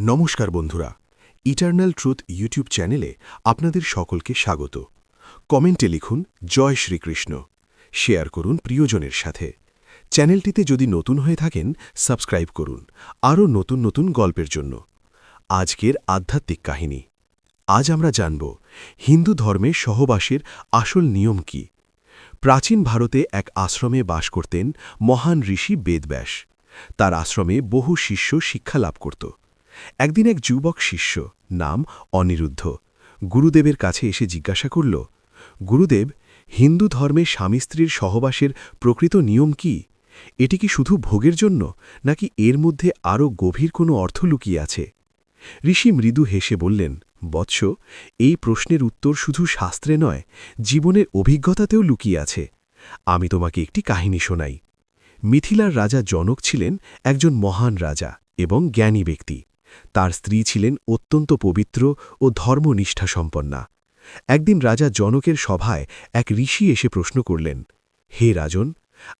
নমস্কার বন্ধুরা, eternal truth YouTube চ্যানেলে আপনাদের সকলকে স্বাগত। কমেন্টে লিখুন জয় শ্রীকৃষ্ণ, শেয়ার করুন প্রিয়জনের সাথে। চ্যানেলটিতে যদি নতুন হয়ে থাকেন সাবস্ক্রাইব করুন আরও নতুন নতুন গল্পের জন্য। আজকের আধ্যাত্মিক কাহিনী। আজ আমরা জানব হিন্দু ধর্মে সহবাসের আসল নিয়ম কি। প্রাচীন ভারতে এক আশ্রমে বাস করতেন মহান ঋষি বেদব্যাস। তার আশ্রমে বহু শিষ্য শিক্ষা লাভ করত। একদিন এক যুবক শিষ্য, নাম অনিরুদ্ধ, গুরুদেবের কাছে এসে জিজ্ঞাসা করল, গুরুদেব, হিন্দু ধর্মে স্বামী স্ত্রীর সহবাসের প্রকৃত নিয়ম কি? এটি কি শুধু ভোগের জন্য, নাকি এর মধ্যে আরও গভীর কোনো অর্থ লুকিয়ে আছে? ঋষি মৃদু হেসে বললেন, বৎস, এই প্রশ্নের উত্তর শুধু শাস্ত্রে নয়, জীবনের অভিজ্ঞতাতেও লুকিয়ে আছে। আমি তোমাকে একটি কাহিনী শোনাই। মিথিলার রাজা জনক ছিলেন একজন মহান রাজা এবং জ্ঞানী ব্যক্তি। তার স্ত্রী ছিলেন অত্যন্ত পবিত্র ও ধর্মনিষ্ঠাসম্পন্না। একদিন রাজা জনকের সভায় এক ঋষি এসে প্রশ্ন করলেন, হে রাজন,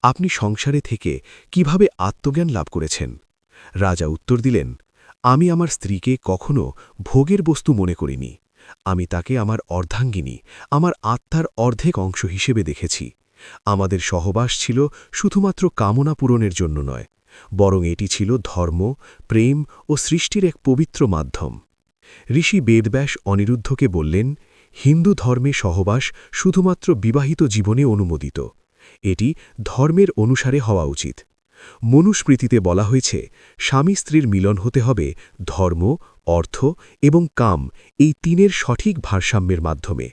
আপনি সংসারে থেকে কিভাবে আত্মজ্ঞান লাভ করেছেন? রাজা উত্তর দিলেন, আমি আমার স্ত্রীকে কখনো ভোগের বস্তু মনে করিনি। আমি তাকে আমার অর্ধাঙ্গিনী, আমার আত্মার অর্ধেক অংশ হিসেবে দেখেছি। আমাদের সহবাস ছিল শুধুমাত্র কামনা পূরণের জন্য নয়, বরং এটি ছিল ধর্ম, প্রেম ও সৃষ্টির এক পবিত্র মাধ্যম। ঋষি বেদব্যাস অনিরুদ্ধকে বললেন, হিন্দু ধর্মে সহবাস শুধুমাত্র বিবাহিত জীবনে অনুমোদিত। এটি ধর্মের অনুসারে হওয়া উচিত। মনুস্মৃতিতে বলা হয়েছে, স্বামী স্ত্রীর মিলন হতে হবে ধর্ম, অর্থ এবং কাম, এই তিনের সঠিক ভারসাম্যের মাধ্যমে।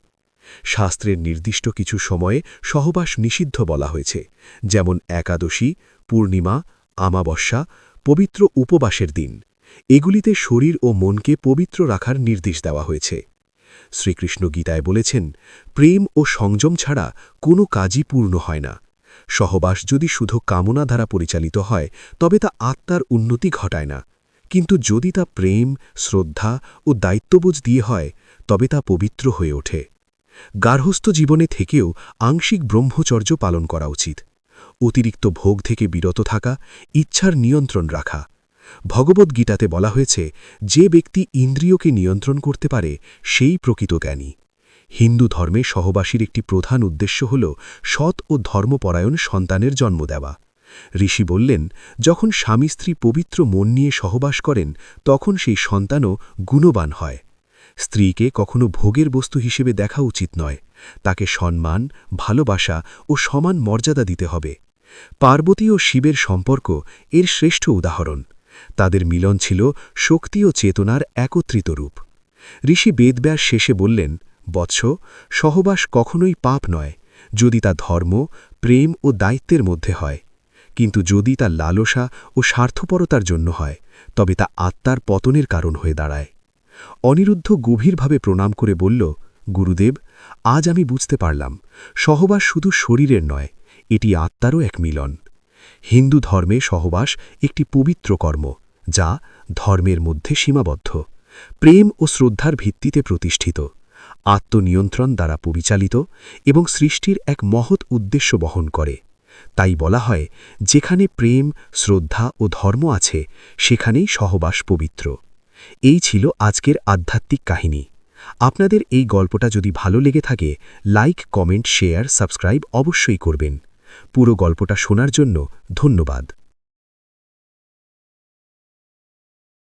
শাস্ত্রের নির্দিষ্ট কিছু সময়ে সহবাস নিষিদ্ধ বলা হয়েছে, যেমন একাদশী, পূর্ণিমা, আমাবস্যা, পবিত্র উপবাসের দিন। এগুলিতে শরীর ও মনকে পবিত্র রাখার নির্দেশ দেওয়া হয়েছে। শ্রীকৃষ্ণ গীতায় বলেছেন, প্রেম ও সংযম ছাড়া কোনো কাজই পূর্ণ হয় না। সহবাস যদি শুধু কামনা দ্বারা পরিচালিত হয় তবে তা আত্মার উন্নতি ঘটায় না, কিন্তু যদি তা প্রেম, শ্রদ্ধা ও দায়িত্ববোধ দিয়ে হয় তবে তা পবিত্র হয়ে ওঠে। গার্হস্থ্য জীবনে থেকেও আংশিক ব্রহ্মচর্য পালন করা উচিত। অতিরিক্ত ভোগ থেকে বিরত থাকা, ইচ্ছার নিয়ন্ত্রণ রাখা। ভগবদ্গীতাতে বলা হয়েছে, যে ব্যক্তি ইন্দ্রিয়কে নিয়ন্ত্রণ করতে পারে সেই প্রকৃত জ্ঞানী। হিন্দু ধর্মে সহবাসীর একটি প্রধান উদ্দেশ্য হল সৎ ও ধর্মপরায়ণ সন্তানের জন্ম দেওয়া। ঋষি বললেন, যখন স্বামী স্ত্রী পবিত্র মন নিয়ে সহবাস করেন তখন সেই সন্তানও গুণবান হয়। স্ত্রীকে কখনো ভোগের বস্তু হিসেবে দেখা উচিত নয়, তাকে সম্মান, ভালোবাসা ও সমান মর্যাদা দিতে হবে। পার্বতী ও শিবের সম্পর্ক এর শ্রেষ্ঠ উদাহরণ। তাদের মিলন ছিল শক্তি ও চেতনার একত্রিত রূপ। ঋষি বেদব্যাস শেষে বললেন, বৎস, সহবাস কখনোই পাপ নয়, যদি তা ধর্ম, প্রেম ও দায়িত্বের মধ্যে হয়। কিন্তু যদি তা লালসা ও স্বার্থপরতার জন্য হয় তবে তা আত্মার পতনের কারণ হয়ে দাঁড়ায়। অনিরুদ্ধ গভীরভাবে প্রণাম করে বলল, গুরুদেব, আজ আমি বুঝতে পারলাম, সহবাস শুধু শরীরের নয়, এটি আত্মারও এক মিলন। হিন্দু ধর্মে সহবাস একটি পবিত্র কর্ম, যা ধর্মের মধ্যে সীমাবদ্ধ, প্রেম ও শ্রদ্ধার ভিত্তিতে প্রতিষ্ঠিত, আত্মনিয়ন্ত্রণ দ্বারা পরিচালিত এবং সৃষ্টির এক মহৎ উদ্দেশ্য বহন করে। তাই বলা হয়, যেখানে প্রেম, শ্রদ্ধা ও ধর্ম আছে সেখানেই সহবাস পবিত্র। এই ছিল আজকের আধ্যাত্মিক কাহিনী। আপনাদের এই গল্পটা যদি ভালো লেগে থাকে, লাইক, কমেন্ট, শেয়ার, সাবস্ক্রাইব অবশ্যই করবেন। পুরো গল্পটা শোনার জন্য ধন্যবাদ।